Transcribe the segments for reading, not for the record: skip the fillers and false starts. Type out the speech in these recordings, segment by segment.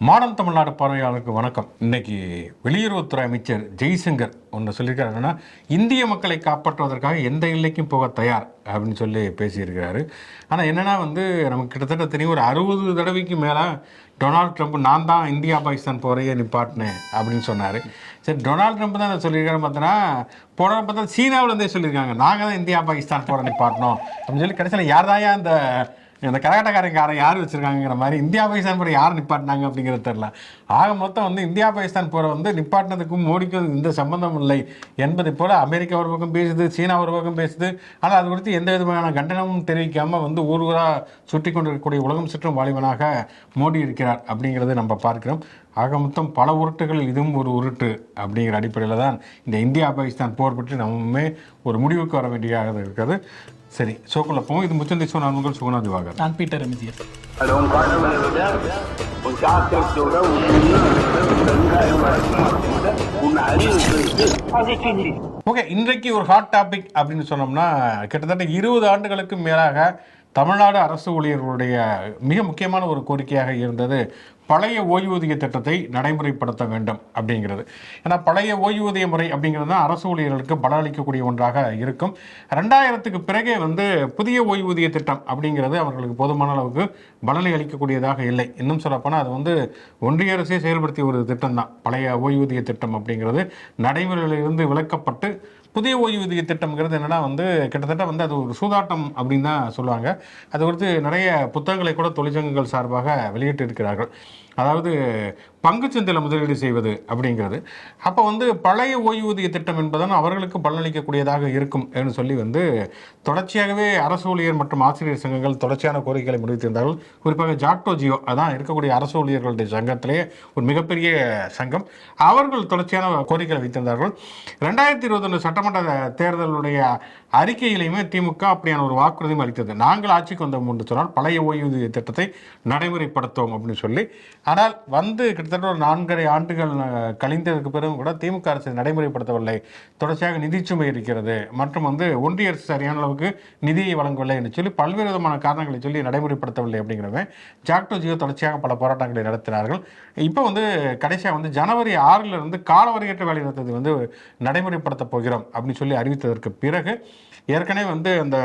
Modern Tamil Nadu பார்வையாளருக்கு வணக்கம். இன்னைக்கு வெளியுறவுத்துறை அமைச்சர் ஜெய்சங்கர் ஒன்று சொல்லியிருக்காரு. என்னன்னா, இந்திய மக்களை காப்பாற்றுவதற்காக எந்த எல்லைக்கும் போக தயார் அப்படின்னு சொல்லி பேசியிருக்கிறாரு. ஆனால் என்னன்னா நமக்கு கிட்டத்தட்ட தெரியும், ஒரு 60 தடவைக்கு மேலே டொனால்டு ட்ரம்ப் நான் தான் இந்தியா பாகிஸ்தான் போரையே நிப்பாட்டினேன் அப்படின்னு சொன்னார். சரி, டொனால்டு ட்ரம்ப் தான் அதை சொல்லியிருக்காரு. பார்த்தோன்னா போன பார்த்தா சீனாவிலேருந்தே சொல்லியிருக்காங்க, நாங்கள் தான் இந்தியா பாகிஸ்தான் போரை நிப்பாட்டினோம் அப்படின்னு சொல்லி கடைசியில் யார் தாயா இந்த கரகாட்டக்காரன் யார் வச்சுருக்காங்கிற மாதிரி இந்தியா பாகிஸ்தான் போரை யார் நிப்பாட்டினாங்க அப்படிங்கிறது தெரில. ஆக மொத்தம் இந்தியா பாகிஸ்தான் போரை நிப்பாட்டினதுக்கும் மோடிக்கும் இந்த சம்பந்தம் இல்லை என்பதை போல் அமெரிக்கா ஒரு பக்கம் பேசுது, சீனா ஒரு பக்கம் பேசுது. ஆனால் அது குறித்து எந்த விதமான கண்டனமும் தெரிவிக்காமல் ஊர் ஊராக சுற்றி கொண்டிருக்கக்கூடிய உலகம் சுற்றும் வாலிபனாக மோடி இருக்கிறார் அப்படிங்கிறது நம்ம பார்க்கிறோம். ஆக மொத்தம் பல உருட்டுகளில் இதுவும் ஒரு உருட்டு அப்படிங்கிற அடிப்படையில் தான் இந்த இந்தியா பாகிஸ்தான் போர் பற்றி நம்மமே ஒரு முடிவுக்கு வர வேண்டியதாக இருக்கிறது. சரி, ஷோக்குள்ள போவோம். இது முச்சந்தி நான் உங்கள் சுகுணா திவாகர். நான் பீட்டர் எம்ஜிஆர். ஓகே, இன்றைக்கு ஒரு ஹாட் டாபிக் அப்படின்னு சொன்னோம்னா, கிட்டத்தட்ட 20 ஆண்டுகளுக்கு மேலாக தமிழ்நாடு அரசு ஊழியர்களுடைய மிக முக்கியமான ஒரு கோரிக்கையாக இருந்தது பழைய ஓய்வூதிய திட்டத்தை நடைமுறைப்படுத்த வேண்டும் அப்படிங்கிறது. ஏன்னா பழைய ஓய்வூதிய முறை அப்படிங்கிறது தான் அரசு ஊழியர்களுக்கு பலன் அளிக்கக்கூடிய ஒன்றாக இருக்கும். 2000க்கு பிறகே புதிய ஓய்வூதிய திட்டம் அப்படிங்கிறது அவர்களுக்கு போதுமான அளவுக்கு பலனை அளிக்கக்கூடியதாக இல்லை. இன்னும் சொல்லப்போனால் அது ஒன்றிய அரசே செயல்படுத்திய ஒரு திட்டம் தான் பழைய ஓய்வூதிய திட்டம் அப்படிங்கிறது. நடைமுறையிலிருந்து விலக்கப்பட்டு புதிய ஓய்வூதிய திட்டம்ங்கிறது என்னென்னா கிட்டத்தட்ட அது ஒரு சூதாட்டம் அப்படின்னு தான் சொல்லுவாங்க. அது குறித்து நிறைய புத்தகங்களை கூட தொழிற்சங்கங்கள் சார்பாக வெளியிட்டு இருக்கிறார்கள். அதாவது பங்குச்சந்தையில் முதலீடு செய்வது அப்படிங்கிறது. அப்போ பழைய ஓய்வூதிய திட்டம் என்பதன் அவர்களுக்கு பலனளிக்கக்கூடியதாக இருக்கும் என்று சொல்லி தொடர்ச்சியாகவே அரசு ஊழியர் மற்றும் ஆசிரியர் சங்கங்கள் தொடர்ச்சியான கோரிக்கைகளை முடிவித்திருந்தார்கள். குறிப்பாக ஜாக்டோ ஜியோ, அதான் இருக்கக்கூடிய அரசு ஊழியர்களுடைய சங்கத்திலே ஒரு மிகப்பெரிய சங்கம், அவர்கள் தொடர்ச்சியான கோரிக்கைகளை வைத்திருந்தார்கள். 2021 சட்டமன்ற தேர்தலுடைய அறிக்கையிலையுமே திமுக அப்படியான ஒரு வாக்குறுதியும் அளித்தது. நாங்கள் ஆட்சிக்கு வந்தோம் என்று சொன்னால் பழைய ஓய்வூதிய திட்டத்தை நடைமுறைப்படுத்துவோம் அப்படின்னு சொல்லி. ஆனால் கிட்டத்தட்ட ஒரு 4.5 ஆண்டுகள் கழிந்ததற்கு பிறகு கூட திமுக அரசு நடைமுறைப்படுத்தவில்லை. தொடர்ச்சியாக நிதிச்சுமை இருக்கிறது மற்றும் ஒன்றிய அரசு சரியான அளவுக்கு நிதியை வழங்கவில்லை என்று சொல்லி பல்வேறு விதமான காரணங்களை சொல்லி நடைமுறைப்படுத்தவில்லை அப்படிங்கிறவங்க ஜாக்டோ ஜியோ தொடர்ச்சியாக பல போராட்டங்களை நடத்தினார்கள். இப்போ கடைசியாக ஜனவரி 6 காலவரையற்ற வேலை நிறுத்தத்தை நடைமுறைப்படுத்த போகிறோம் அப்படின்னு சொல்லி அறிவித்ததற்கு பிறகு ஏற்கனவே அந்த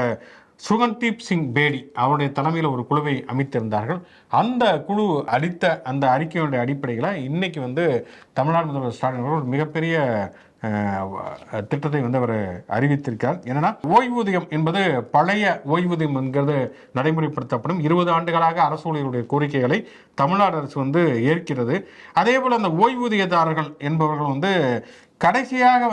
சுகன்தீப் சிங் பேடி அவருடைய தலைமையில் ஒரு குழுவை அமைத்திருந்தார்கள். அந்த குழு அளித்த அந்த அறிக்கையுடைய அடிப்படையில் இன்னைக்கு தமிழ்நாடு முதல்வர் ஸ்டாலின் அவர்கள் ஒரு மிகப்பெரிய திட்டத்தை அவர் அறிவித்திருக்கார். என்னன்னா, ஓய்வூதியம் என்பது பழைய ஓய்வூதியம் என்கிறது நடைமுறைப்படுத்தப்படும். 20 ஆண்டுகளாக அரசு ஊழியர்களுடைய கோரிக்கைகளை தமிழ்நாடு அரசு ஏற்கிறது. அதே போல் அந்த ஓய்வூதியதாரர்கள் என்பவர்கள் கடைசியாக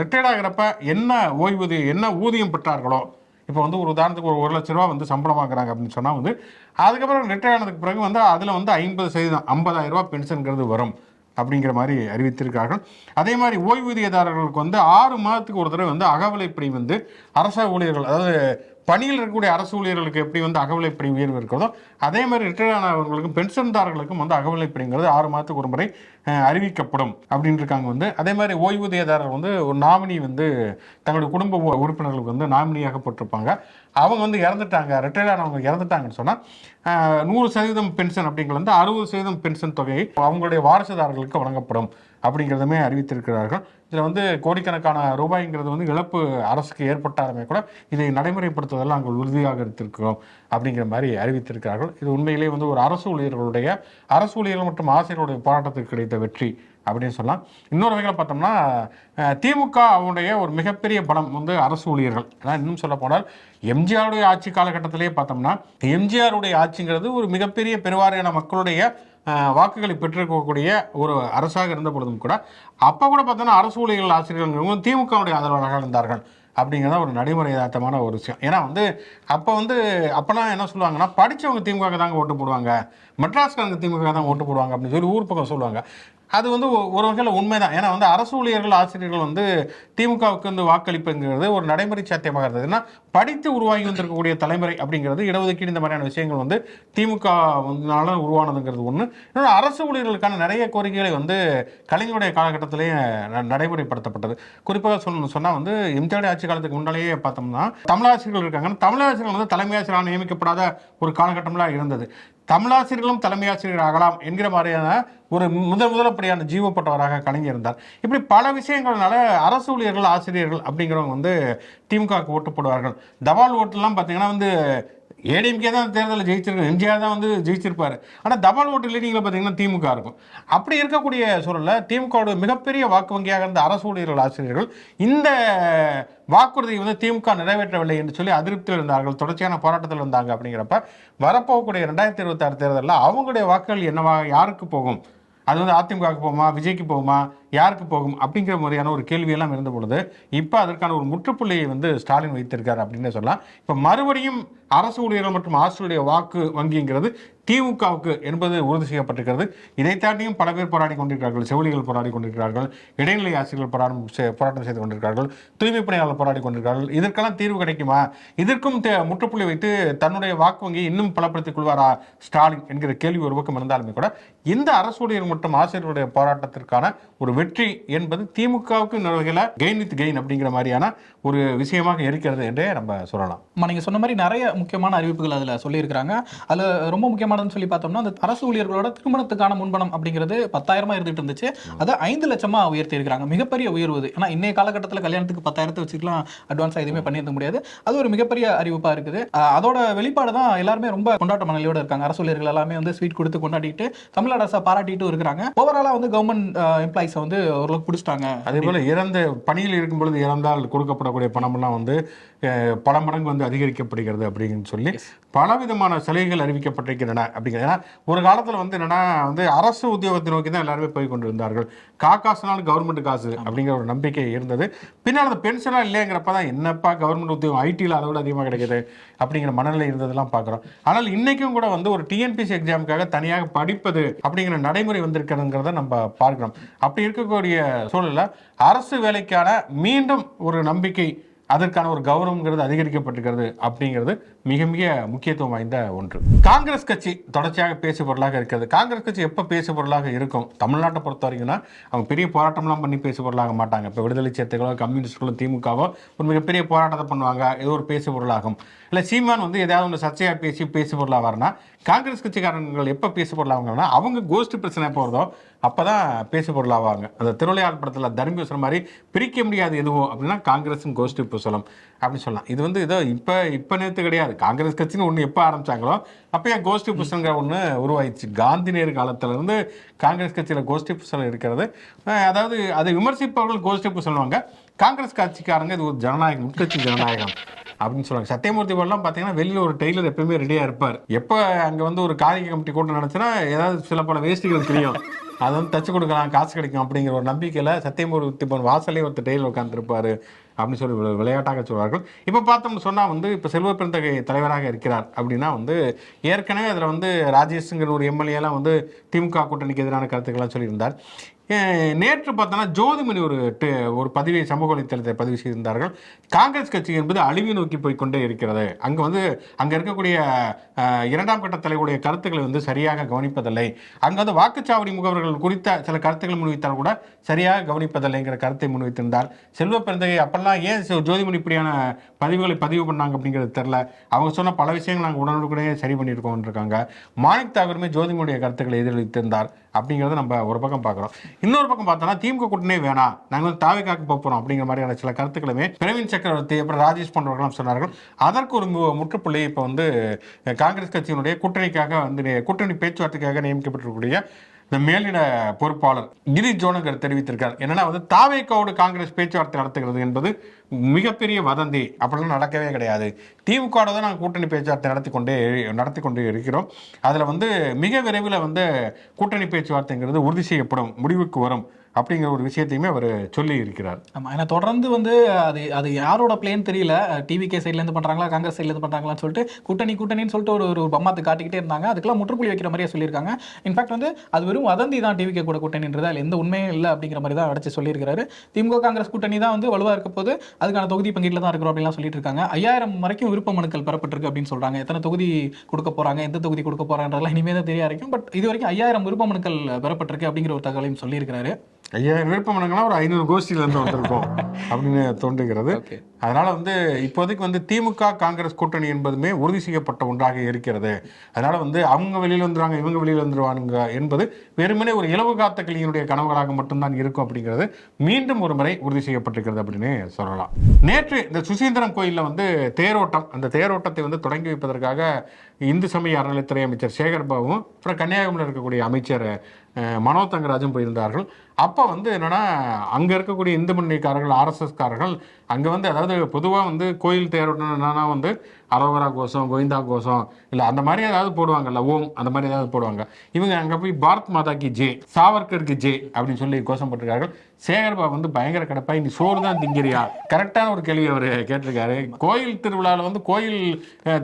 ரிட்டையர்ட் ஆகிறப்ப என்ன ஓய்வூதியம் என்ன ஊதியம் பெற்றார்களோ, இப்போ ஒரு உதாரணத்துக்கு ஒரு 1 லட்ச ரூபா சம்பளம் வாங்குறாங்க அப்படின்னு சொன்னால் அதுக்கப்புறம் ரிட்டையர் ஆனதுக்கு பிறகு அதில் 50% 50,000 ரூபா பென்ஷனுங்கிறது வரும் அப்படிங்கிற மாதிரி அறிவித்திருக்கார்கள். அதே மாதிரி ஓய்வூதியதாரர்களுக்கு 6 மாதத்துக்கு ஒரு தடவை அகவிலைப்படி அரசு ஊழியர்கள், அதாவது பணியில் இருக்கக்கூடிய அரசு ஊழியர்களுக்கு எப்படி அகவிலைப்படி உயர்வு இருக்கிறதோ அதே மாதிரி ரிட்டையர் ஆனவர்களுக்கும் பென்ஷன்தாரர்களுக்கும் அகவிலைப்படிங்கிறது 6 மாதத்துக்கு ஒரு முறை அறிவிக்கப்படும் அப்படின்னு இருக்காங்க. அதே மாதிரி ஓய்வூதியதாரர் ஒரு நாமினி தங்களுடைய குடும்ப உறுப்பினர்களுக்கு நாமினியாக போட்டிருப்பாங்க. அவங்க இறந்துட்டாங்க, ரிட்டையர் ஆனவங்க இறந்துட்டாங்கன்னு சொன்னால் 100% பென்ஷன் அப்படிங்கிறது 60% பென்ஷன் தொகையை அவங்களுடைய வாரிசுதாரர்களுக்கு வழங்கப்படும் அப்படிங்கிறதுமே அறிவித்திருக்கிறார்கள். இதில் கோடிக்கணக்கான ரூபாய்ங்கிறது இழப்பு அரசுக்கு ஏற்பட்டாலுமே கூட இதை நடைமுறைப்படுத்துவதில் நாங்கள் உறுதியாக இருந்திருக்கிறோம் அப்படிங்கிற மாதிரி அறிவித்திருக்கிறார்கள். இது உண்மையிலே ஒரு அரசு ஊழியர்கள் மற்றும் ஆசிரியர்களுடைய போராட்டத்திற்கு கிடைத்த வெற்றி அப்படின்னு சொல்லலாம். இன்னொரு வகையில் பார்த்தோம்னா திமுக அவனுடைய ஒரு மிகப்பெரிய பலம் அரசு ஊழியர்கள். ஏன்னா இன்னும் சொல்ல போனால் எம்ஜிஆருடைய ஆட்சி காலகட்டத்திலே பார்த்தோம்னா எம்ஜிஆருடைய ஆட்சிங்கிறது ஒரு மிகப்பெரிய பெருவாரியான மக்களுடைய வாக்குகளை பெற்றிருக்கக்கூடிய ஒரு அரசாக இருந்த பொழுதும் கூட அப்போ கூட பார்த்தோன்னா அரசு ஊழியர்கள் ஆசிரியர்கள் திமுகவுடைய ஆதரவாளர்கள் இருந்தார்கள் அப்படிங்கிறத ஒரு நடைமுறை யதார்த்தமான ஒரு விஷயம். ஏன்னா அப்போலாம் என்ன சொல்லுவாங்கன்னா, படித்தவங்க திமுக தாங்க ஓட்டு போடுவாங்க, மெட்ராஸ்காரங்க திமுக தான் ஓட்டு போடுவாங்க அப்படின்னு சொல்லி ஊர் பக்கம் சொல்லுவாங்க. அது ஒரு வகையில் உண்மைதான். ஏன்னா அரசு ஊழியர்கள் ஆசிரியர்கள் திமுகவுக்கு வாக்களிப்புங்கிறது ஒரு நடைமுறை சாத்தியமாக இருந்தது. ஏன்னா படித்து உருவாகி வந்திருக்கக்கூடிய தலைமுறை அப்படிங்கிறது இடஒதுக்கீடு இந்த மாதிரியான விஷயங்கள் திமுக உருவானதுங்கிறது ஒன்று. இன்னொன்று, அரசு ஊழியர்களுக்கான நிறைய கோரிக்கைகளை கலைஞருடைய காலகட்டத்திலேயே நடைமுறைப்படுத்தப்பட்டது. குறிப்பாக சொன்னால் எம்ஜிஆர் ஆட்சி காலத்துக்கு முன்னாலேயே பார்த்தோம்னா தமிழாசிரியர்கள் இருக்காங்க. தமிழாசிரியர்கள் தலைமை ஆசிரியராக நியமிக்கப்படாத ஒரு காலகட்டம்லாம் இருந்தது. தமிழாசிரியர்களும் தலைமை ஆசிரியர் ஆகலாம் என்கிற மாதிரியான ஒரு முதலப்படியான ஜீவப்பட்டவராக கலைஞர் இருந்தார். இப்படி பல விஷயங்கள்னால அரசு ஊழியர்கள் ஆசிரியர்கள் அப்படிங்கிறவங்க வந்து திமுகவுக்கு ஓட்டு போடுவார்கள். தபால் ஓட்டுலாம் பார்த்தீங்கன்னா வந்து ஏடிஎம்கே தான் தேர்தலில் ஜெயிச்சிருக்கு, எம்ஜிஆர் தான் வந்து ஜெயிச்சிருப்பார். ஆனால் தபால் ஓட்டு லீடிங்கில் பார்த்தீங்கன்னா திமுக இருக்கும். அப்படி இருக்கக்கூடிய சூழலில் திமுகவோட மிகப்பெரிய வாக்கு வங்கியாக இருந்த அரசு ஊழியர்கள் ஆசிரியர்கள் இந்த வாக்குறுதியை வந்து திமுக நிறைவேற்றவில்லை என்று சொல்லி அதிருப்தியில் இருந்தார்கள், தொடர்ச்சியான போராட்டத்தில் இருந்தாங்க. அப்படிங்கிறப்ப வரப்போகக்கூடிய 2026 தேர்தலில் அவங்களுடைய வாக்குகள் என்னவா, யாருக்கு போகும், அது வந்து அதிமுகவுக்கு போகுமா, விஜய்க்கு போகுமா, யாருக்கு போகும் அப்படிங்கிற மாதிரியான ஒரு கேள்வியெல்லாம் இருந்த பொழுது இப்போ அதற்கான ஒரு முற்றுப்புள்ளியை வந்து ஸ்டாலின் வைத்திருக்காரு அப்படின்னு சொல்லலாம். இப்போ மறுபடியும் அரசு ஊழியர்கள் மற்றும் ஆசிரியருடைய வாக்கு வங்கிங்கிறது திமுகவுக்கு என்பது உறுதி செய்யப்பட்டிருக்கிறது. இதை தாண்டியும் பல பேர் போராடி கொண்டிருக்கிறார்கள். செவிலிகள் போராடி கொண்டிருக்கிறார்கள், இடைநிலை ஆசிரியர்கள் போராட்டம் செய்து கொண்டிருக்கிறார்கள், தூய்மை பணியாளர்கள் போராடி கொண்டிருக்கிறார்கள். இதற்கெல்லாம் தீர்வு கிடைக்குமா, இதற்கும் முற்றுப்புள்ளி வைத்து தன்னுடைய வாக்கு வங்கியை இன்னும் பலப்படுத்திக் கொள்வாரா ஸ்டாலின் என்கிற கேள்வி ஒரு பக்கம் இருந்தாலுமே கூட இந்த அரசு ஊழியர் மற்றும் ஆசிரியருடைய போராட்டத்திற்கான ஒரு வெற்றி என்பது திமுகவுக்கு வகையில் கெயின் வித் கெயின் அப்படிங்கிற மாதிரியான ஒரு விஷயமாக இருக்கிறது என்றே நம்ம சொல்லலாம். நீங்க சொன்ன மாதிரி நிறைய முக்கியமான அறிவிப்புகள் அதில் சொல்லியிருக்கிறாங்க. அதில் ரொம்ப முக்கியமானதுன்னு சொல்லி பார்த்தோம்னா அந்த அரசு ஊழியர்களோட திருமணத்துக்கான முன்பணம் அப்படிங்கிறது 10,000 இருந்துட்டு இருந்துச்சு, அதை 5 லட்சமா உயர்த்தி இருக்கிறாங்க. மிகப்பெரிய உயர்வு. ஏன்னா இன்னைய காலகட்டத்தில் கல்யாணத்துக்கு 10,000 வச்சுக்கலாம், அட்வான்ஸாக எதுவுமே பண்ணியிருக்க முடியாது. அது ஒரு மிகப்பெரிய அறிவிப்பாக இருக்குது. அதோட வெளிப்பாடு தான் எல்லாருமே ரொம்ப கொண்டாட்ட மனநிலையோட இருக்காங்க. அரசு ஊழியர்கள் எல்லாமே வந்து ஸ்வீட் கொடுத்து கொண்டாடிட்டு தமிழ் அரசை பாராட்டிட்டு இருக்கிறாங்க. ஓவராலா வந்து கவர்மெண்ட் எம்ப்ளாயிஸை வந்து ஓரளவுக்கு பிடிச்சிட்டாங்க. அதே போல இறந்த பணியில் இருக்கும் பொழுது இறந்தால் கொடுக்கப்படக்கூடிய பணமெல்லாம் வந்து பல மடங்கு வந்து அதிகரிக்கப்படுகிறது அப்படின்னு சொல்லி பலவிதமான சலுகைகள் அறிவிக்கப்பட்டிருக்கின்றன. அப்படிங்கிறது ஏன்னா ஒரு காலத்தில் வந்து என்னன்னா வந்து அரசு உத்தியோகத்தை நோக்கி தான் எல்லாருமே போய் கொண்டிருந்தார்கள். காசுனாலும் கவர்மெண்ட் காசு அப்படிங்கிற ஒரு நம்பிக்கை இருந்தது. பின்னால் அந்த பென்ஷனாக இல்லைங்கிறப்ப தான் என்னப்பா கவர்மெண்ட் உத்தியோகம் ஐடியில் அதை விட அதிகமாக கிடைக்குது அப்படிங்கிற மனநிலை இருந்ததெல்லாம் பார்க்குறோம். ஆனால் இன்னைக்கும் கூட வந்து ஒரு டிஎன்பிசி எக்ஸாமுக்காக தனியாக படிப்பது அப்படிங்கிற நடைமுறை வந்திருக்கிறதுங்கிறத நம்ம பார்க்கிறோம். அப்படி இருக்கக்கூடிய சூழலில் அரசு வேலைக்கான மீண்டும் ஒரு நம்பிக்கை, அதற்கான ஒரு கௌரவங்கிறது அதிகரிக்கப்பட்டிருக்கிறது அப்படிங்கிறது மிக மிக முக்கியத்துவம் வாய்ந்த ஒன்று. காங்கிரஸ் கட்சி தொடர்ச்சியாக பேசு பொருளாக இருக்கிறது. காங்கிரஸ் கட்சி எப்போ பேசு பொருளாக இருக்கும் தமிழ்நாட்டை பொறுத்த வரைக்கும்னா அவங்க பெரிய போராட்டம்லாம் பண்ணி பேசு பொருளாக மாட்டாங்க. இப்போ விடுதலை சிறுத்தைகளோ கம்யூனிஸ்டுகளோ திமுகவோ ஒரு மிகப்பெரிய போராட்டத்தை பண்ணுவாங்க, ஏதோ ஒரு பேசு பொருளாகும். இல்லை சீமான் வந்து ஏதாவது ஒன்று சர்ச்சையாக பேசு பொருளாக வரனா, காங்கிரஸ் கட்சிக்காரங்கள் எப்போ பேசு பொருளாகுங்கன்னா அவங்க கோஷ்டி பிரச்சனை போகிறதோ அப்போ தான் பேசு பொருளாவாங்க. அந்த திருவிளையாடல் படத்தில் தர்மி சொல்கிற மாதிரி பிரிக்க முடியாது எதுவும் அப்படின்னா காங்கிரஸும் கோஷ்டி புசலம் அப்படின்னு சொல்லலாம். இது வந்து ஏதோ இப்போ நேற்று கிடையாது. காங்கிரஸ் கட்சின்னு ஒன்று எப்போ ஆரம்பித்தாங்களோ அப்போ ஏன் கோஷ்டி புசலங்கிற ஒன்று உருவாயிடுச்சு. காந்தி நேரு காலத்திலேருந்து காங்கிரஸ் கட்சியில் கோஷ்டி புசலம் இருக்கிறது. அதாவது அதை விமர்சிப்பவர்கள் கோஷ்டி புசல்வாங்க, காங்கிரஸ் கட்சிக்காரங்க இது ஒரு ஜனநாயகம், உட்கட்சி ஜனநாயகம் அப்படின்னு சொல்லுவாங்க. சத்தியமூர்த்தி போலாம் பார்த்தீங்கன்னா வெளியில் ஒரு டெய்லர் எப்பவுமே ரெடியாக இருப்பார். எப்போ அங்கே வந்து ஒரு காரிய கமிட்டி கூட்டம் நினச்சுன்னா ஏதாவது சில பல வேஷ்டிகள் தெரியும், அதை வந்து தச்சு கொடுக்கலாம், காசு கிடைக்கும் அப்படிங்கிற ஒரு நம்பிக்கையில் சத்தியமூர்த்தி போன வாசலே ஒருத்தர் டெய்லர் உட்காந்துருப்பாரு அப்படின்னு சொல்லி விளையாட்டாக சொல்வார்கள். இப்போ பார்த்தோம்னு சொன்னால் வந்து இப்போ செல்வ பெருந்தகை தலைவராக இருக்கிறார் அப்படின்னா வந்து ஏற்கனவே அதில் வந்து ராஜேஷ்ங்கிற ஒரு எம்எல்ஏலாம் வந்து திமுக கூட்டணிக்கு எதிரான கருத்துக்கள்லாம் சொல்லியிருந்தார். நேற்று பார்த்தோன்னா ஜோதிமணி ஒரு பதிவை சமூக வலைத்தளத்தை பதிவு செய்திருந்தார்கள். காங்கிரஸ் கட்சி என்பது அழிவை நோக்கி போய்கொண்டே இருக்கிறது, அங்கே இருக்கக்கூடிய 2ஆம் கட்ட தலைவருடைய கருத்துக்களை வந்து சரியாக கவனிப்பதில்லை, அங்கே வந்து வாக்குச்சாவடி முகவர்கள் குறித்த சில கருத்துக்களை முன்வைத்தால் கூட சரியாக கவனிப்பதில்லைங்கிற கருத்தை முன்வைத்திருந்தார். செல்வ பெருந்தகை அப்பெல்லாம் ஏன் ஜோதிமணி இப்படியான பதிவுகளை பதிவு பண்ணாங்க அப்படிங்கிறது தெரில. அவங்க சொன்ன பல விஷயங்கள் நாங்கள் உடனுக்குடனே சரி பண்ணியிருக்கோம் இருக்காங்க. மாணிக் தாகூருமே ஜோதிமணியுடைய கருத்துக்களை எதிரொலித்திருந்தார் அப்படிங்கிறத நம்ம ஒரு பக்கம் பார்க்குறோம். இன்னொரு பக்கம் பார்த்தோன்னா திமுக கூட்டணியே வேணாம், நாங்கள் வந்து தாவேக்காக்கு போகிறோம் அப்படிங்கிற மாதிரியான சில கருத்துக்களுமே பிரவீன் சக்கரவர்த்தி அப்புறம் ராஜேஷ் போன்றவர்களும் சொன்னார்கள். அதற்கு ஒரு முற்றுப்புள்ளி இப்போ வந்து காங்கிரஸ் கட்சியினுடைய கூட்டணிக்காக வந்து கூட்டணி பேச்சுவார்த்தைக்காக நியமிக்கப்பட்டிருக்கக்கூடிய இந்த மேலிட பொறுப்பாளர் கிரீஷ் ஜோனகர் தெரிவித்திருக்கார். என்னன்னா வந்து தாவேக்காவோடு காங்கிரஸ் பேச்சுவார்த்தை நடத்துகிறது என்பது மிகப்பெரிய வதந்தி, அப்படிலாம் நடக்கவே கிடையாது. திமுகவோட தான் நாங்கள் கூட்டணி பேச்சுவார்த்தை நடத்தி கொண்டே இருக்கிறோம். அதில் வந்து மிக விரைவில் வந்து கூட்டணி பேச்சுவார்த்தைங்கிறது உறுதி செய்யப்படும், முடிவுக்கு வரும் அப்படிங்கிற ஒரு விஷயத்தையுமே அவர் சொல்லி இருக்கிறார். ஆமாம், ஏன்னா தொடர்ந்து வந்து அது யாரோட பிளேன் தெரியல, டிவிகே சைட்லேருந்து பண்ணுறாங்களா காங்கிரஸ் சைட்லேருந்து பண்ணுறாங்களான்னு சொல்லிட்டு கூட்டணின்னு சொல்லிட்டு ஒரு பம்மாத்து காட்டிக்கிட்டே இருந்தாங்க. அதுக்கெல்லாம் முற்றுப்புள்ளி வைக்கிற மாதிரியே சொல்லியிருக்காங்க. இன்ஃபேக்ட் வந்து அது வெறும் வதந்தி தான், டிவிகே கூட கூட்டணின்றது அதில் எந்த உண்மையும் இல்லை அப்படிங்கிற மாதிரி தான் அடிச்சு சொல்லியிருக்காரு. திமுக காங்கிரஸ் கூட்டணி தான் வந்து வலுவாக இருக்க போது அதுக்கான தொகுதி பங்கீட்டில் தான் இருக்கிறோம் அப்படின்லாம் சொல்லிட்டு இருக்காங்க. 5000 வரைக்கும் விருப்ப மனுக்கள் பெறப்பட்டிருக்கு அப்படின்னு சொல்கிறாங்க. எத்தனை தொகுதி கொடுக்க போகிறாங்க, எந்த தொகுதி கொடுக்க போகிறான்றதெல்லாம் இனிமேல் தான் தெரிய வரைக்கும். பட் இது வரைக்கும் 5000 விருப்ப மனுக்கள் பெறப்பட்டிருக்கு அப்படிங்கிற ஒரு தகவலையும் சொல்லியிருக்காரு. 5000 விருப்பம் மனுங்கன்னா ஒரு 500 கோஷ்டியில இருந்து வந்திருக்கும் அப்படின்னு தோன்றுகிறது. அதனால வந்து இப்போதைக்கு வந்து திமுக காங்கிரஸ் கூட்டணி என்பதுமே உறுதி செய்யப்பட்ட ஒன்றாக இருக்கிறது. அதனால வந்து அவங்க வெளியில் வந்துருவாங்க, இவங்க வெளியில் வந்துருவாங்க என்பது வெறுமனே ஒரு இலவு காத்த கிளியினுடைய கனவுகளாக மட்டும்தான் இருக்கும் அப்படிங்கிறது மீண்டும் ஒரு முறை உறுதி செய்யப்பட்டிருக்கிறது அப்படின்னு சொல்லலாம். நேற்று இந்த சுசீந்திரம் கோயிலில் வந்து தேரோட்டம், அந்த தேரோட்டத்தை வந்து தொடங்கி வைப்பதற்காக இந்து சமய அறநிலைத்துறை அமைச்சர் சேகர் பாபுவும் அப்புறம் கன்னியாகுமரியில் இருக்கக்கூடிய அமைச்சர் மனோ தங்கராஜும் போயிருந்தார்கள். அப்போ வந்து என்னன்னா அங்கே இருக்கக்கூடிய இந்து முன்னணிக்காரர்கள், ஆர்எஸ்எஸ்காரர்கள் அங்கே வந்து, அதாவது பொதுவாக வந்து கோயில் தேரோட்டம்னா வந்து அரோகரா கோஷம், கோவிந்தா கோஷம், இல்லை அந்த மாதிரி ஏதாவது போடுவாங்கல்ல, ஓம் அந்த மாதிரி ஏதாவது போடுவாங்க. இவங்க அங்கே போய் பாரத் மாதா கி ஜே, சாவர்கருக்கு ஜே அப்படின்னு சொல்லி கோஷம் போட்டிருக்கார்கள். சேகர்பாபு வந்து பயங்கர கிடப்பாய், நீ சோறு தான் திங்கிறியா? கரெக்டான ஒரு கேள்வி அவர் கேட்டிருக்காரு. கோயில் திருவிழாவில் வந்து கோயில்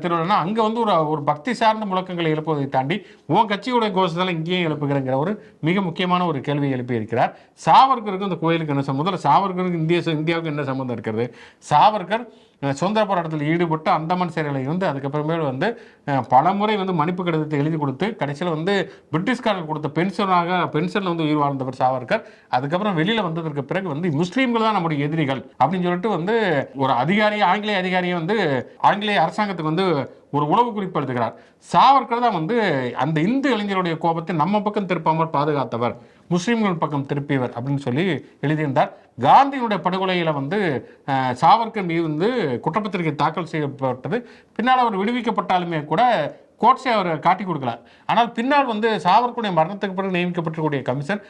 திருவிழானா அங்கே வந்து ஒரு பக்தி சார்ந்த முழக்கங்களை எழுப்புவதை தாண்டி உன் கட்சியோட கோஷத்தால் இங்கேயும் எழுப்புகிறங்கிற ஒரு மிக முக்கியமான ஒரு கேள்வியை எழுப்பி இருக்கிறார். சாவர்கருக்கும் இந்த கோயிலுக்கு என்ன சம்பந்தம்? முதல்ல சாவர்கருக்கு இந்தியாவுக்கு என்ன சம்பந்தம் இருக்கிறது? சாவர்கர் சுதந்திர போராட்டத்தில் ஈடுபட்டு அந்தமான் சிறையில் இருந்து அதுக்கப்புறமேல் வந்து பல முறை வந்து மன்னிப்பு கடிதத்தை எழுதி கொடுத்து கடைசியில் வந்து பிரிட்டிஷ்காரர்கள் கொடுத்த பென்ஷனில் வந்து உயிர் வாழ்ந்தவர் சாவர்கர். அதுக்கப்புறம் வெளியில் வந்ததற்கு பிறகு வந்து முஸ்லீம்கள் தான் நம்முடைய எதிரிகள் அப்படின்னு சொல்லிட்டு வந்து ஒரு அதிகாரியை, ஆங்கிலேய அதிகாரியை வந்து ஆங்கிலேய அரசாங்கத்துக்கு வந்து ஒரு உளவு குறிப்பு எழுதுகிறார். சாவர்கர் தான் வந்து அந்த இந்து இளைஞருடைய கோபத்தை நம்ம பக்கம் திருப்பாமல் பாதுகாத்தவர், முஸ்லீம்கள் பக்கம் திருப்பியவர் அப்படின்னு சொல்லி எழுதியிருந்தார். காந்தியினுடைய படுகொலையில் வந்து சாவர்கர் மீது வந்து குற்றப்பத்திரிகை தாக்கல் செய்யப்பட்டது. பின்னால் அவர் விடுவிக்கப்பட்டாலுமே கூட கோட்ஸை அவர் காட்டி கொடுக்கல. ஆனால் பின்னால் வந்து சாவர்கருடைய மரணத்துக்கு பிறகு நியமிக்கப்பட்டிருக்கூடிய கமிஷன்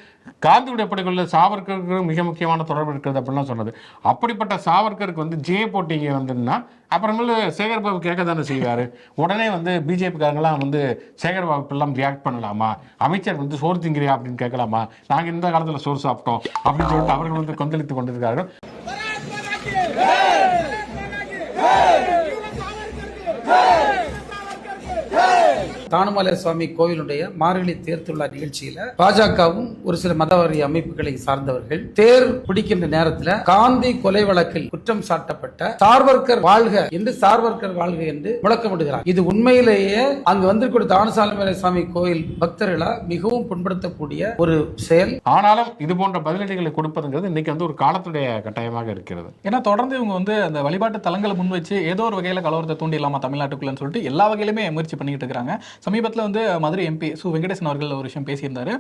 காந்தியுடைய படுகொலையில் சாவர்கருக்கு மிக முக்கியமான தொடர்பு இருக்கிறது அப்படின்லாம் சொன்னது. அப்படிப்பட்ட சாவர்கருக்கு வந்து ஜே போட்டிங்க வந்துன்னா அப்புறமேல சேகர்பாபு கேட்க தானே செய்வார். உடனே வந்து பிஜேபிக்காரங்களாம் வந்து சேகர்பாபு எல்லாம் ரியாக்ட் பண்ணலாமா, அமைச்சர் வந்து சோறு திங்கிறியா அப்படின்னு கேட்கலாமா, நாங்கள் இந்த காலத்தில் சோறு சாப்பிட்டோம் அப்படின்னு சொல்லிட்டு அவர்கள் வந்து கொந்தளித்து கொண்டிருக்கார்கள். தானுமலை சுவாமி கோவிலுடைய மார்கழி தேர் திருவிழா நிகழ்ச்சியில பாஜகவும் ஒரு சில மதவாரி அமைப்புகளை சார்ந்தவர்கள் தேர் பிடிக்கின்ற நேரத்தில் காந்தி கொலை வழக்கில் குற்றம் சாட்டப்பட்ட சாவர்கர் வாழ்க என்று முழக்கமிடுகிறார். இது உண்மையிலேயே அங்கு வந்திருக்கூடிய தானுசாமி சுவாமி கோயில் பக்தர்களை மிகவும் புண்படுத்தக்கூடிய ஒரு செயல். ஆனாலும் இது போன்ற பதிலடிகளை கொடுப்பதுங்கிறது இன்னைக்கு வந்து ஒரு காலத்துடைய கட்டாயமாக இருக்கிறது. ஏன்னா தொடர்ந்து இவங்க வந்து அந்த வழிபாட்டு தலங்களை முன் வச்சு ஏதோ ஒரு வகையில கலவரத்தை தூண்டிடலாமா தமிழ்நாட்டுக்குள்ளன்னு சொல்லிட்டு எல்லா வகையிலுமே முயற்சி பண்ணிட்டு இருக்காங்க. சமீபத்தில் வந்து மதுரை எம்பி சு வெங்கடேசன் அவர்கள் ஒரு விஷயம் பேசியிருந்தாரு.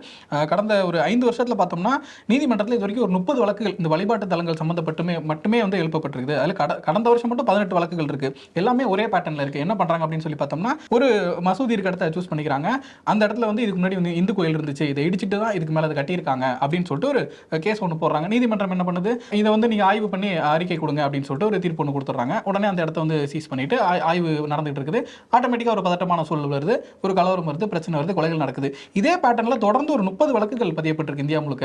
கடந்த ஒரு 5 வருஷத்தில் பார்த்தோம்னா நீதிமன்றத்தில் இது வரைக்கும் ஒரு 30 வழக்குகள் இந்த வழிபாட்டு தலங்கள் சம்பந்தப்பட்டுமே மட்டுமே வந்து எழுப்பப்பட்டிருக்குது. அதில் கடந்த வருஷம் மட்டும் 18 வழக்குகள் இருக்கு. எல்லாமே ஒரே பேட்டர்ல இருக்கு. என்ன பண்றாங்க அப்படின்னு சொல்லி பார்த்தோம்னா, ஒரு மசூதி இருக்க இடத்த சூஸ் பண்ணிக்கிறாங்க. அந்த இடத்துல வந்து இதுக்கு முன்னாடி வந்து இந்து கோயில் இருந்துச்சு, இதை இடிச்சிட்டு தான் இதுக்கு மேலே அதை கட்டியிருக்காங்க அப்படின்னு சொல்லிட்டு ஒரு கேஸ் ஒன்று போடுறாங்க. நீதிமன்றம் என்ன பண்ணுது, இதை வந்து நீங்க ஆய்வு பண்ணி அறிக்கை கொடுங்க அப்படின்னு சொல்லிட்டு ஒரு தீர்ப்பு ஒன்று கொடுத்துட்றாங்க. உடனே அந்த இடத்த வந்து சீஸ் பண்ணிட்டு ஆய்வு நடந்துட்டு இருக்குது. ஆட்டோமேட்டிக்காக ஒரு பதட்டமான சூழல் வருது, ஒரு கலவரம் வருது, பிரச்சனை வருது, கொலைகள் நடக்குது. இதே பேட்டர்ல தொடர்ந்து ஒரு 30 வழக்குகள் பதியப்பட்டிருக்கு இந்தியா முழுக்க.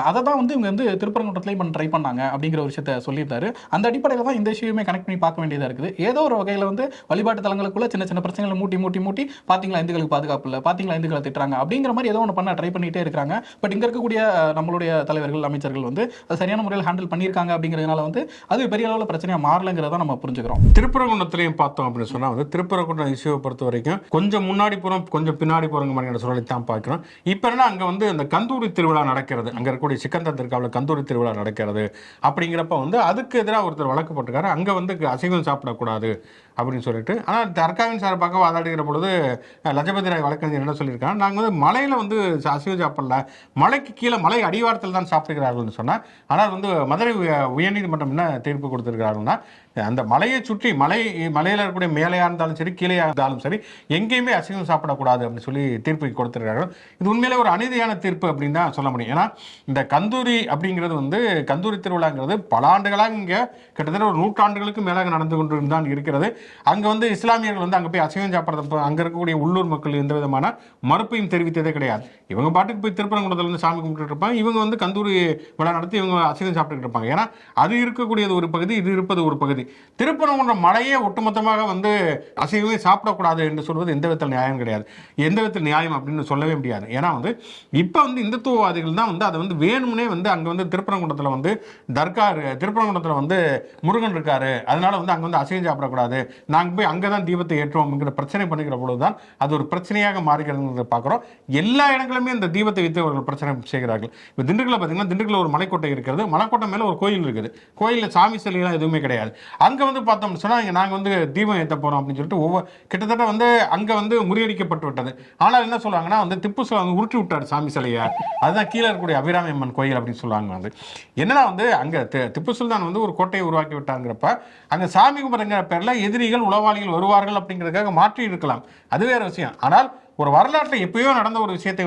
அதை தான் வந்து இவங்க வந்து திருப்பரங்குன்றத்திலையும் ட்ரை பண்ணாங்க அப்படிங்கிற ஒரு விஷயத்தை சொல்லியிருந்தாரு. அந்த அடிப்படையில் தான் இந்த விஷயமே கனெக்ட் பண்ணி பார்க்க வேண்டியதாக இருக்குது. ஏதோ ஒரு வகையில் வந்து வழிபாட்டு தலங்களுக்குள்ள சின்ன சின்ன பிரச்சனைகளை மூட்டி பாத்தீங்களா இந்துக்களுக்கு பாதுகாப்பு இல்லை, பாத்தீங்களா இந்துக்களை திட்டுறாங்க அப்படிங்கிற மாதிரி ஏதோ ஒன்று பண்ண ட்ரை பண்ணிட்டே இருக்காங்க. பட் இங்க இருக்கக்கூடிய நம்மளுடைய தலைவர்கள், அமைச்சர்கள் வந்து அது சரியான முறையில் ஹேண்டில் பண்ணியிருக்காங்க அப்படிங்கிறதுனால வந்து அது பெரிய அளவில் பிரச்சனையாக மாறலங்கிறத நம்ம புரிஞ்சுக்கிறோம். திருப்பரங்குன்றத்திலையும் பார்த்தோம் அப்படின்னு சொன்னா வந்து திருப்பரங்குன்றம் இஷ்யூவை பொறுத்த வரைக்கும் கொஞ்சம் முன்னாடி போறோம், கொஞ்சம் பின்னாடி போறவங்க மாதிரியான சூழலை தான் பார்க்கிறோம். இப்போ என்ன, அங்கே வந்து அந்த கந்தூரி திருவிழா நடக்கிறது, அங்கே இருக்கக்கூடிய சிக்கந்தர் திருக்காவில் கந்தூரி திருவிழா நடக்கிறது. அப்படிங்கிறப்ப வந்து அதுக்கு எதிராக ஒருத்தர் வழக்கு போட்டிருக்காரு. அங்கே வந்து அசைவம் சாப்பிடக்கூடாது அப்படின்னு சொல்லிட்டு. ஆனால் தர்காவின் சார்பாக வாதாடுகிற பொழுது லஜபதி ராய் வழக்கறிஞர் என்ன சொல்லியிருக்காங்க, நாங்கள் வந்து மலையில் வந்து அசைவம் சாப்பிடல, மலைக்கு கீழே மலை அடிவாரத்தில் தான் சாப்பிடுகிறார்கள்னு சொன்னால். ஆனால் வந்து மதுரை உயர்நீதிமன்றம் என்ன தீர்ப்பு கொடுத்திருக்கிறார்கள்னா, அந்த மலையை சுற்றி மலையில் இருக்கக்கூடிய மேலையாக இருந்தாலும் சரி, கீழே இருந்தாலும் சரி, எங்கேயுமே அசைவம் சாப்பிடக்கூடாது அப்படின்னு சொல்லி தீர்ப்பு கொடுத்திருக்கிறார்கள். இது உண்மையிலே ஒரு அநீதியான தீர்ப்பு அப்படின்னு தான் சொல்ல முடியும். ஏன்னா இந்த கந்தூரி அப்படிங்கிறது வந்து கந்தூரி திருவிழாங்கிறது பல ஆண்டுகளாக இங்கே கிட்டத்தட்ட ஒரு 100 ஆண்டுகளுக்கு மேலாக நடந்து கொண்டு தான் இருக்கிறது. அங்கே வந்து இஸ்லாமியர்கள் வந்து அங்கே போய் அசைவம் சாப்பிட்றது அங்கே இருக்கக்கூடிய உள்ளூர் மக்கள் எந்த விதமான மறுப்பையும் தெரிவித்ததே கிடையாது. இவங்க பாட்டுக்கு போய் திருப்பரங்குன்றத்தில் வந்து சாமி கும்பிட்டு இருப்பாங்க, இவங்க வந்து கந்தூரி விழா நடத்தி இவங்க அசைவம் சாப்பிட்டு இருப்பாங்க. ஏன்னா அது இருக்கக்கூடியது ஒரு பகுதி, இது இருப்பது ஒரு பகுதி. திருப்பரங்குன்றம் மலையே ஒட்டுமொத்தமாக வந்து அசைவமே சாப்பிடக்கூடாது என்று சொல்வது எந்த விதத்தில் நியாயம் கிடையாது. எந்த விதத்தில் நியாயம் அப்படின்னு சொல்லவே முடியாது. ஏன்னா வந்து இப்போ வந்து இந்துத்துவவாதிகள் தான் வந்து அதை வந்து வேணும்னே வந்து அங்கே வந்து திருப்பரங்குன்றத்தில் வந்து திருப்பரங்குன்றத்தில் வந்து முருகன் இருக்காரு, அதனால வந்து அங்கே வந்து அசைவம் சாப்பிடக்கூடாது, நாங்கள் போய் அங்கே தான் தீபத்தை ஏற்றுவோம்ங்கிற பிரச்சனை பண்ணிக்கிற பொழுதுதான் அது ஒரு பிரச்சனையாக மாறுகிறதுங்கிறத பார்க்குறோம். எல்லா இடங்களுமே இந்த தீபத்தை வைத்து அவர்கள் பிரச்சனை செய்கிறார்கள். இப்போ திண்டுக்கல்ல பார்த்தீங்கன்னா, திண்டுக்கல்ல ஒரு மலைக்கோட்டை இருக்கிறது, மலைக்கோட்டை மேலே ஒரு கோயில் இருக்குது. கோயிலில் சாமி சிலையெல்லாம் எதுவுமே கிடையாது. அங்கே வந்து பார்த்தோம்னு சொன்னால் இங்கே நாங்கள் வந்து தீபம் ஏற்ற போகிறோம் அப்படின்னு சொல்லிட்டு கிட்டத்தட்ட வந்து அங்கே வந்து முறியடிக்கப்பட்டு விட்டது. ஆனால் என்ன சொல்லுவாங்கன்னா வந்து திப்பு சுல்தான் உருட்டி விட்டார் சாமி சிலையை, அதுதான் கீழே இருக்கக்கூடிய அபிராமி அம்மன் கோயில் அப்படின்னு சொல்லுவாங்க. வந்து என்னன்னா வந்து அங்கே திப்பு சுல்தான் வந்து ஒரு கோட்டையை உருவாக்கி விட்டாங்கிறப்ப அங்கே சாமி கும்பிடுங்கிற பேரில் எதிரிகள் உளவாளிகள் வருவார்கள் அப்படிங்கிறதுக்காக மாற்றி இருக்கலாம், அது வேற விஷயம். ஆனால் ஒரு வரலாற்றில் எப்பயோ நடந்த ஒரு விஷயத்தை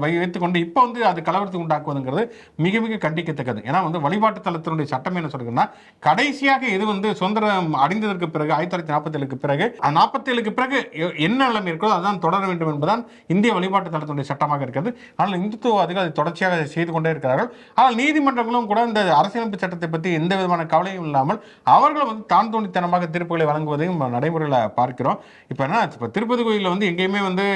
வைத்துக்கொண்டு இப்போ வந்து அது கலவரத்துக்கு உண்டாக்குவதுங்கிறது மிக மிக கண்டிக்கத்தக்கது. ஏன்னா வந்து வழிபாட்டு தளத்தினுடைய சட்டம் என்ன சொல்லுங்கன்னா, கடைசியாக இது வந்து சுதந்திரம் அடைந்ததற்கு பிறகு 1947க்கு பிறகு 47க்கு பிறகு என்ன நிலைமை இருக்கிறதோ அதுதான் தொடர வேண்டும் என்பதுதான் இந்திய வழிபாட்டு தளத்தினுடைய சட்டமாக இருக்கிறது. ஆனால் இந்துத்துவவாதிகள் அதை தொடர்ச்சியாக செய்து கொண்டே இருக்கிறார்கள். ஆனால் நீதிமன்றங்களும் கூட இந்த அரசியலமைப்பு சட்டத்தை பற்றி எந்த விதமான கவலையும் இல்லாமல் அவர்கள் வந்து தான் தோண்டித்தனமாக தீர்ப்புகளை வழங்குவதையும் நடைமுறையில் பார்க்கிறோம். இப்போ என்ன, இப்போ திருப்பதி கோயிலில் வந்து எங்கேயுமே வந்து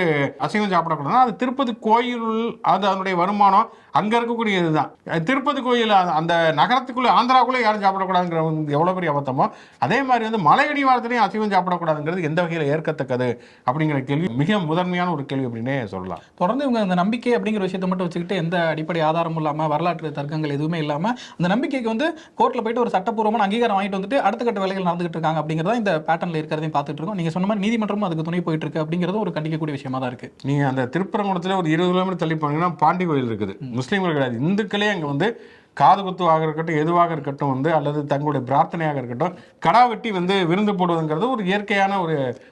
அசைவம் சாப்பிடக்கூடாதுன்னா அது திருப்பதி கோயில், அது அதனுடைய வருமானம் அங்கே இருக்கக்கூடியது தான். திருப்பதி கோயில் அந்த நகரத்துக்குள்ளே ஆந்திராக்குள்ளே யாரும் சாப்பிடக்கூடாதுங்கிற எவ்வளோ பெரிய அபத்தமோ அதே மாதிரி வந்து மலையடிவாரத்திலையும் அசைவம் சாப்பிடக்கூடாதுங்கிறது எந்த வகையில் ஏற்கத்தக்கது அப்படிங்கிற கேள்வி மிக முதன்மையான ஒரு கேள்வி அப்படின்னே சொல்லலாம். தொடர்ந்து இவங்க அந்த நம்பிக்கை அப்படிங்கிற விஷயத்தை மட்டும் வச்சுக்கிட்டு எந்த அடிப்படை ஆதாரமும் இல்லாமல் வரலாற்று தர்க்கங்கள் எதுவுமே இல்லாமல் அந்த நம்பிக்கைக்கு வந்து கோர்ட்டில் போயிட்டு ஒரு சட்டப்பூர்வமான அங்கீகாரம் வாங்கிட்டு வந்துட்டு அடுத்த கட்ட வேலைகள் நடந்துகிட்டு இருக்காங்க அப்படிங்கிறத இந்த பேட்டர்னில் இருக்கிறதையும் பார்த்துட்டு இருக்கோம். நீங்கள் சொன்ன மாதிரி நீதிமன்றமும் அதுக்கு துணை போயிட்டு இருக்கு அப்படிங்கிறது ஒரு கண்டிக்கக்கூடிய விஷயமா தான் இருக்கு. நீங்கள் அந்த திருப்பரங்குன்றத்தில் ஒரு 20 கிலோமீட்டர் தள்ளி போனீங்கன்னா பாண்டி கோயில் இருக்குது. முஸ்லீம்கள் கிடையாது, இந்துக்களே அங்கே வந்து காது குத்துவாக இருக்கட்டும், எதுவாக இருக்கட்டும் வந்து அல்லது தங்களுடைய பிரார்த்தனையாக இருக்கட்டும் கடா வெட்டி வந்து விருந்து போடுவதுங்கிறது ஒரு இயற்கையான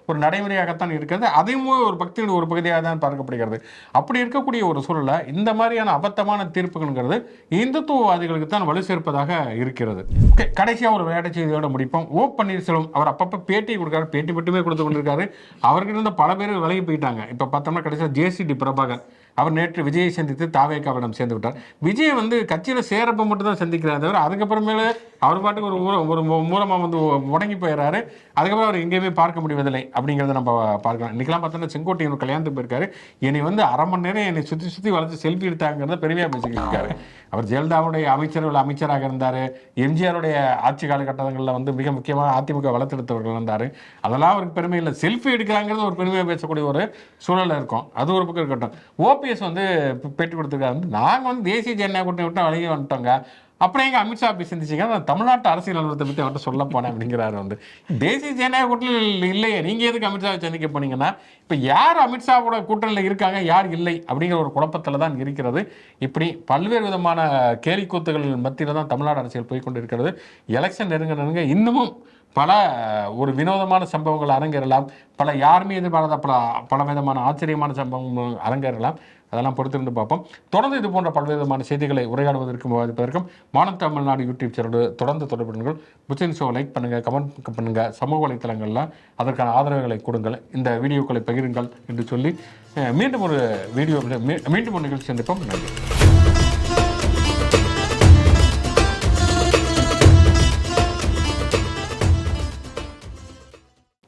ஒரு நடைமுறையாகத்தான் இருக்கிறது. அதையும் ஒரு பக்தியோட ஒரு பகுதியாக தான் பார்க்கப்படுகிறது. அப்படி இருக்கக்கூடிய ஒரு சூழலை இந்த மாதிரியான அபத்தமான தீர்ப்புகள்ங்கிறது இந்துத்துவவாதிகளுக்கு தான் வலு சேர்ப்பதாக இருக்கிறது. கடைசியாக ஒரு விளையாட்டு செய்தியோட முடிப்போம். ஓ பன்னீர்செல்வம் அவர் அப்பப்போ பேட்டி கொடுக்காரு, பேட்டி மட்டுமே கொடுத்து கொண்டிருக்காரு. அவர்கிட்ட இருந்த பல பேர் விலகி போயிட்டாங்க. இப்போ பார்த்தோம்னா கடைசியாக ஜேசிடி பிரபாகர் அவர் நேற்று விஜயை சந்தித்து தாவேக்காவிடம் சேர்ந்து விட்டார். விஜய் வந்து கட்சியில் சேரப்ப மட்டும் தான் சந்திக்கிறார் தவிர அதுக்கப்புறமேல அவர் பாட்டுக்கு ஒரு மூலமாக வந்து முடங்கி போயிடறாரு. அதுக்கப்புறம் அவர் எங்கேயுமே பார்க்க முடிவதில்லை அப்படிங்கிறத நம்ம பார்க்கலாம். இன்றைக்கெல்லாம் பார்த்தோன்னா செங்கோட்டையன் கல்யாணத்துக்கு போயிருக்காரு. என்னை வந்து அரை மணி நேரம் என்னை சுற்றி வளர்த்து செல்ஃபி எடுத்தாங்கிறத பெருமையாக பேசிக்கிட்டு இருக்காரு. அவர் ஜெயலலிதாவுடைய அமைச்சராக இருந்தார். எம்ஜிஆருடைய ஆட்சி காலகட்டங்களில் வந்து மிக முக்கியமாக அதிமுக வளர்த்தெடுத்தவர்கள் இருந்தார். அதெல்லாம் அவருக்கு பெருமை இல்லை. செல்ஃபி எடுக்கிறாங்கிறது ஒரு பெருமையாக பேசக்கூடிய ஒரு சூழலில் இருக்கும். அது ஒரு பக்கம் இருக்கட்டும். ஓபிஎஸ் வந்து பேட்டி கொடுத்துருக்காரு, வந்து நாங்கள் வந்து தேசிய ஜனநாயக கூட்டணி விட்டு வழங்கி வந்துட்டோங்க, அப்புறம் எங்கள் அமித்ஷா போய் சிந்திச்சிங்க, நான் தமிழ்நாட்டு அரசியல் நிலவரத்தை பற்றி அவர்கிட்ட சொல்ல போனேன் அப்படிங்கிறாரு. வந்து தேசிய ஜனநாயக கூட்டணியில் இல்லையே, நீங்கள் எதுக்கு அமித்ஷாவை சந்திக்க போனீங்கன்னா இப்போ யார் அமித்ஷாவோட கூட்டணியில் இருக்காங்க யார் இல்லை அப்படிங்கிற ஒரு குழப்பத்தில் தான் இருக்கிறது. இப்படி பல்வேறு விதமான கேலிக்கூத்துகள் மத்தியில் தான் தமிழ்நாடு அரசியல் போய்கொண்டு இருக்கிறது. எலெக்ஷன் நெருங்க இன்னமும் பல ஒரு வினோதமான சம்பவங்கள் அரங்கேறலாம், பல யாருமே எதிர்பாராத பல விதமான ஆச்சரியமான சம்பவங்கள் அரங்கேறலாம். அதெல்லாம் பொறுத்திருந்து பார்ப்போம். தொடர்ந்து இது போன்ற பல்வேறு விதமான செய்திகளை உரையாடுவதற்கும் விவாதிப்பதற்கும் வானம் தமிழ்நாடு யூடியூப் சேனலோடு தொடர்ந்து தொடர்புகள். புச்சின் ஷோ லைக் பண்ணுங்கள், கமெண்ட் பண்ணுங்கள், சமூக வலைத்தளங்களில் அதற்கான ஆதரவுகளை கொடுங்கள், இந்த வீடியோக்களை பகிருங்கள் என்று சொல்லி மீண்டும் ஒரு நிகழ்ச்சி சந்திப்போம். நன்றி.